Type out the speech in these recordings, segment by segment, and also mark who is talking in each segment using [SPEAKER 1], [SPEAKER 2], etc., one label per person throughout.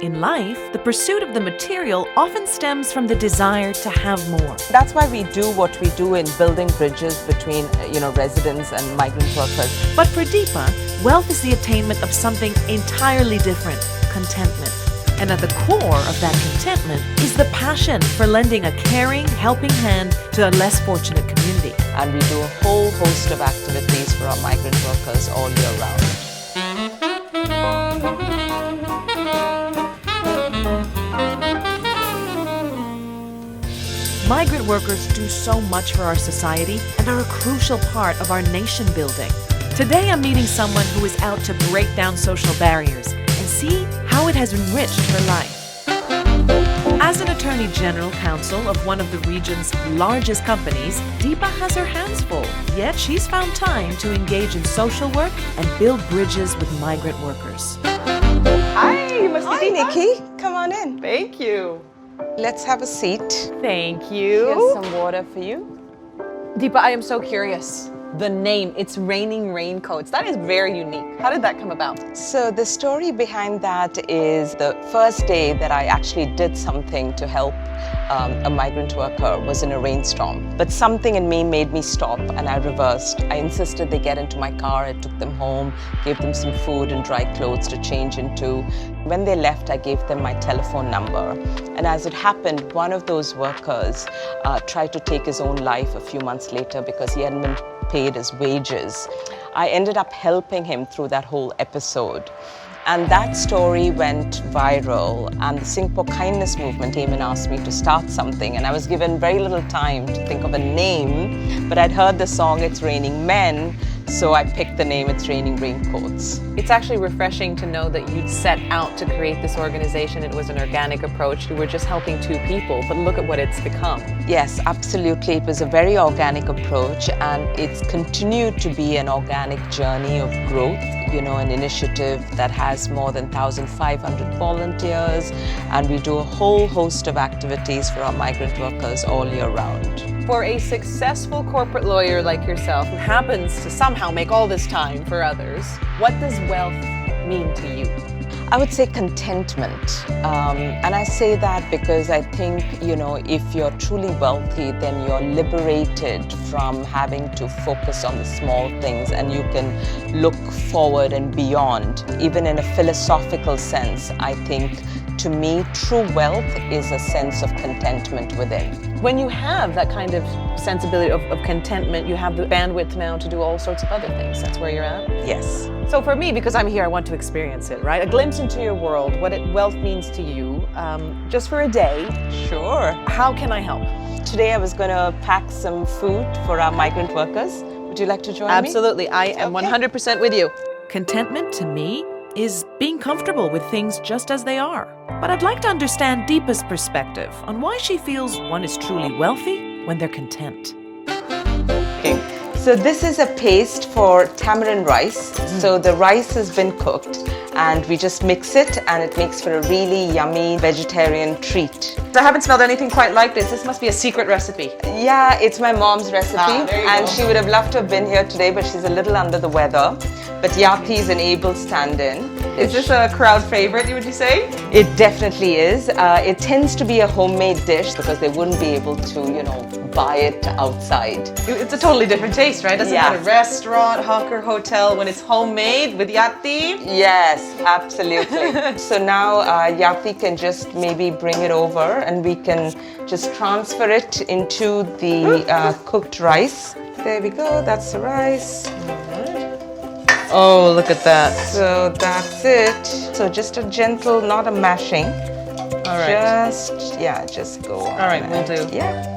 [SPEAKER 1] In life, the pursuit of the material often stems from the desire to have more.
[SPEAKER 2] That's why we do what we do in building bridges between, residents and migrant workers.
[SPEAKER 1] But for Dipa, wealth is the attainment of something entirely different, contentment. And at the core of that contentment is the passion for lending a caring, helping hand to a less fortunate community.
[SPEAKER 2] And we do a whole host of activities for our migrant workers all year round.
[SPEAKER 1] Migrant workers do so much for our society and are a crucial part of our nation building. Today I'm meeting someone who is out to break down social barriers and see how it has enriched her life. As an Attorney General Counsel of one of the region's largest companies, Dipa has her hands full, yet she's found time to engage in social work and build bridges with migrant workers.
[SPEAKER 2] Hi, you must be Nikki. Come on in.
[SPEAKER 3] Thank you.
[SPEAKER 2] Let's have a seat.
[SPEAKER 3] Thank you.
[SPEAKER 2] Here's some water for you.
[SPEAKER 3] Dipa, I am so curious. The name, it's Raining Raincoats. That is very unique. How did that come about?
[SPEAKER 2] So the story behind that is the first day that I actually did something to help a migrant worker was in a rainstorm. But something in me made me stop and I reversed. I insisted they get into my car. I took them home, gave them some food and dry clothes to change into. When they left, I gave them my telephone number. And as it happened, one of those workers tried to take his own life a few months later because he hadn't been paid his wages. I ended up helping him through that whole episode. And that story went viral, and the Singapore Kindness Movement came and asked me to start something, and I was given very little time to think of a name, but I'd heard the song It's Raining Men, so I picked the name It's Raining Raincoats.
[SPEAKER 3] It's actually refreshing to know that you set out to create this organization. It was an organic approach. You were just helping two people, but look at what it's become.
[SPEAKER 2] Yes, absolutely. It was a very organic approach, and it's continued to be an organic journey of growth. An initiative that has more than 1,500 volunteers, and we do a whole host of activities for our migrant workers all year round.
[SPEAKER 3] For a successful corporate lawyer like yourself who happens to somehow make all this time for others, what does wealth mean to you?
[SPEAKER 2] I would say contentment. And I say that because I think, if you're truly wealthy, then you're liberated from having to focus on the small things and you can look forward and beyond. Even in a philosophical sense, I think, to me, true wealth is a sense of contentment within.
[SPEAKER 3] When you have that kind of sensibility of contentment, you have the bandwidth now to do all sorts of other things. That's where you're at?
[SPEAKER 2] Yes.
[SPEAKER 3] So for me, because I'm here, I want to experience it, right? A glimpse into your world, what wealth means to you, just for a day.
[SPEAKER 2] Sure.
[SPEAKER 3] How can I help?
[SPEAKER 2] Today I was going to pack some food for our migrant workers. Would you like to join me?
[SPEAKER 3] Absolutely. I am 100% with you.
[SPEAKER 1] Contentment, to me, is being comfortable with things just as they are. But I'd like to understand Dipa's perspective on why she feels one is truly wealthy when they're content.
[SPEAKER 2] Okay. So this is a paste for tamarind rice. So the rice has been cooked and we just mix it and it makes for a really yummy vegetarian treat.
[SPEAKER 3] I haven't smelled anything quite like this. This must be a secret recipe.
[SPEAKER 2] Yeah, it's my mom's recipe
[SPEAKER 3] There you
[SPEAKER 2] and
[SPEAKER 3] go.
[SPEAKER 2] she would have loved to have been here today, but she's a little under the weather. But Yati is an able stand-in.
[SPEAKER 3] Is this a crowd favorite, would you say?
[SPEAKER 2] It definitely is. It tends to be a homemade dish because they wouldn't be able to, buy it outside.
[SPEAKER 3] It's a totally different taste, right? Doesn't
[SPEAKER 2] Yeah.
[SPEAKER 3] matter restaurant, hawker, hotel, when it's homemade with Yati.
[SPEAKER 2] Yes, absolutely. So now Yati can just maybe bring it over and we can just transfer it into the cooked rice. There we go, that's the rice.
[SPEAKER 3] Oh, look at that.
[SPEAKER 2] So that's it. So just a gentle, not a mashing.
[SPEAKER 3] All right.
[SPEAKER 2] Just go on.
[SPEAKER 3] All right, will do.
[SPEAKER 2] Yeah.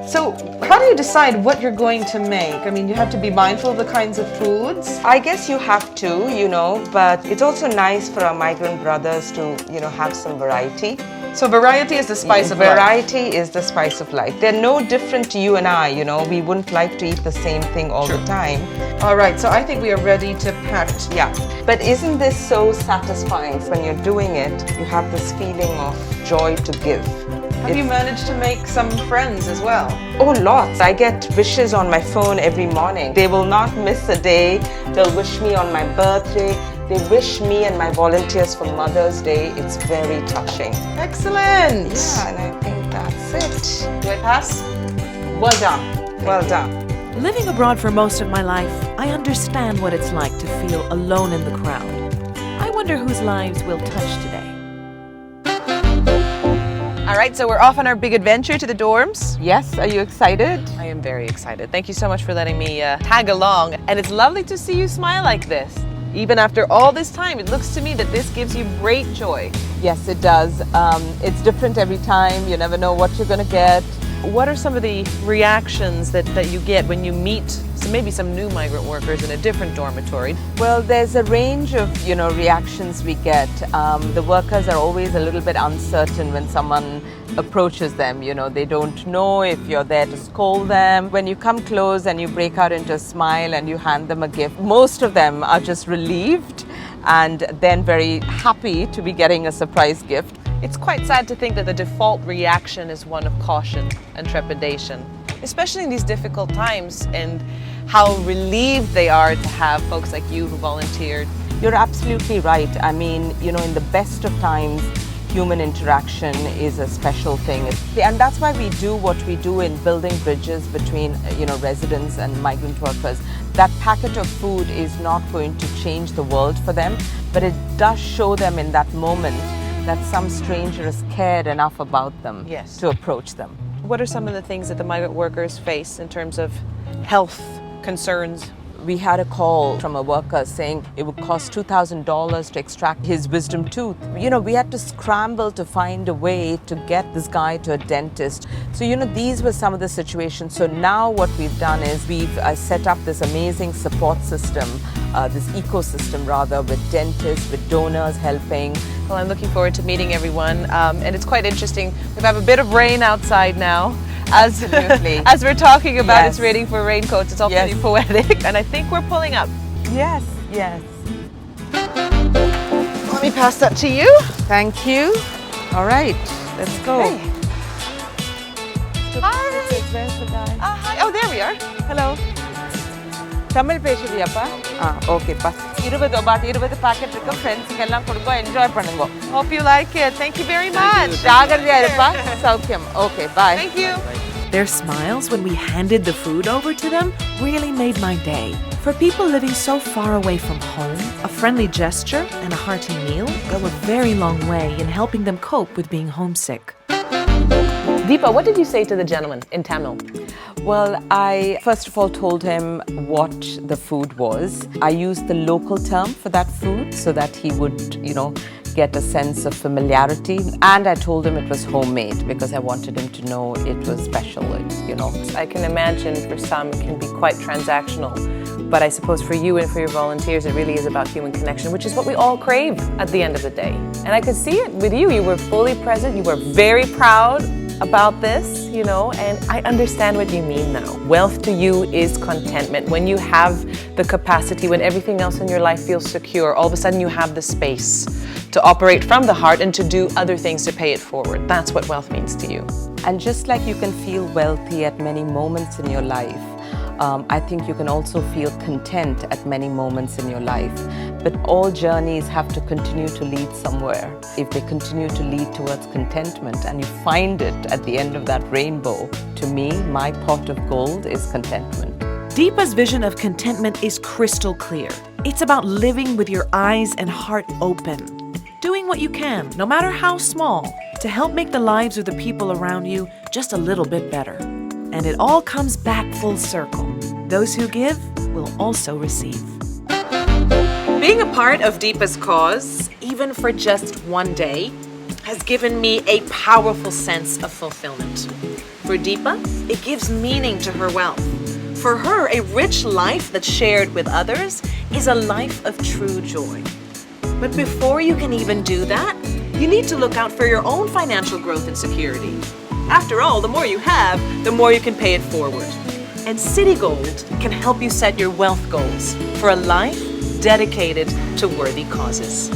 [SPEAKER 3] So how do you decide what you're going to make? I mean, you have to be mindful of the kinds of foods.
[SPEAKER 2] I guess you have to, but it's also nice for our migrant brothers to, have some variety.
[SPEAKER 3] So variety is the spice of life.
[SPEAKER 2] Variety is the spice of life. They're no different to you and I, we wouldn't like to eat the same thing all the time.
[SPEAKER 3] All right, so I think we are ready to pack.
[SPEAKER 2] Yeah, but isn't this so satisfying? When you're doing it, you have this feeling of joy to give.
[SPEAKER 3] Have you managed to make some friends as well?
[SPEAKER 2] Oh, lots. I get wishes on my phone every morning. They will not miss a day. They'll wish me on my birthday. They wish me and my volunteers for Mother's Day. It's very touching.
[SPEAKER 3] Excellent.
[SPEAKER 2] Yeah, and I think that's it.
[SPEAKER 3] Do I pass? Well done.
[SPEAKER 2] Well done.
[SPEAKER 1] Living abroad for most of my life, I understand what it's like to feel alone in the crowd. I wonder whose lives we'll touch today.
[SPEAKER 3] All right, so we're off on our big adventure to the dorms.
[SPEAKER 2] Yes, are you excited?
[SPEAKER 3] I am very excited. Thank you so much for letting me tag along. And it's lovely to see you smile like this. Even after all this time, it looks to me that this gives you great joy.
[SPEAKER 2] Yes, it does. It's different every time. You never know what you're going to get.
[SPEAKER 3] What are some of the reactions that you get when you meet maybe some new migrant workers in a different dormitory?
[SPEAKER 2] Well, there's a range of, reactions we get. The workers are always a little bit uncertain when someone approaches them. They don't know if you're there to scold them. When you come close and you break out into a smile and you hand them a gift, most of them are just relieved and then very happy to be getting a surprise gift.
[SPEAKER 3] It's quite sad to think that the default reaction is one of caution and trepidation, especially in these difficult times, and how relieved they are to have folks like you who volunteered.
[SPEAKER 2] You're absolutely right. I mean, in the best of times, human interaction is a special thing. And that's why we do what we do in building bridges between, residents and migrant workers. That packet of food is not going to change the world for them, but it does show them in that moment that some stranger has cared enough about them to approach them.
[SPEAKER 3] What are some of the things that the migrant workers face in terms of health concerns?
[SPEAKER 2] We had a call from a worker saying it would cost $2,000 to extract his wisdom tooth. We had to scramble to find a way to get this guy to a dentist. So, these were some of the situations. So now what we've done is we've set up this amazing support system, this ecosystem rather, with dentists, with donors helping.
[SPEAKER 3] Well, I'm looking forward to meeting everyone. And it's quite interesting. We have a bit of rain outside now.
[SPEAKER 2] Absolutely.
[SPEAKER 3] As we're talking about, it's raining for raincoats. It's all
[SPEAKER 2] Yes.
[SPEAKER 3] pretty poetic. And I think we're pulling up.
[SPEAKER 2] Yes, yes.
[SPEAKER 3] Let me pass that to you.
[SPEAKER 2] Thank you. All right, let's go.
[SPEAKER 3] Hey. Hi.
[SPEAKER 2] Where's the guy?
[SPEAKER 3] Hi. Oh, there we are. Hello.
[SPEAKER 2] Tamil பேசுறியாப்பா? ஓகேப்பா. 20 packet இருக்கு. ஃப்ரெண்ட்ஸ்க்கு எல்லாம் கொடுங்க, enjoy பண்ணுங்க.
[SPEAKER 3] Hope you like it. Thank you very much.
[SPEAKER 2] ஜாகிரதையா இருப்பா. சௌக்கியம். Okay, bye.
[SPEAKER 3] Thank you.
[SPEAKER 1] Their smiles when we handed the food over to them really made my day. For people living so far away from home, a friendly gesture and a hearty meal go a very long way in helping them cope with being homesick.
[SPEAKER 3] Dipa, what did you say to the gentleman in Tamil?
[SPEAKER 2] Well, I first of all told him what the food was. I used the local term for that food so that he would, get a sense of familiarity. And I told him it was homemade because I wanted him to know it was special,
[SPEAKER 3] I can imagine for some it can be quite transactional. But I suppose for you and for your volunteers, it really is about human connection, which is what we all crave at the end of the day. And I could see it with you. You were fully present. You were very proud about this, and I understand what you mean now. Wealth to you is contentment. When you have the capacity, when everything else in your life feels secure, all of a sudden you have the space to operate from the heart and to do other things to pay it forward. That's what wealth means to you.
[SPEAKER 2] And just like you can feel wealthy at many moments in your life, I think you can also feel content at many moments in your life. But all journeys have to continue to lead somewhere. If they continue to lead towards contentment and you find it at the end of that rainbow, to me, my pot of gold is contentment.
[SPEAKER 1] Dipa's vision of contentment is crystal clear. It's about living with your eyes and heart open, doing what you can, no matter how small, to help make the lives of the people around you just a little bit better. And it all comes back full circle. Those who give will also receive. Being a part of Dipa's cause, even for just one day, has given me a powerful sense of fulfillment. For Dipa, it gives meaning to her wealth. For her, a rich life that's shared with others is a life of true joy. But before you can even do that, you need to look out for your own financial growth and security. After all, the more you have, the more you can pay it forward. And Citigold can help you set your wealth goals for a life dedicated to worthy causes.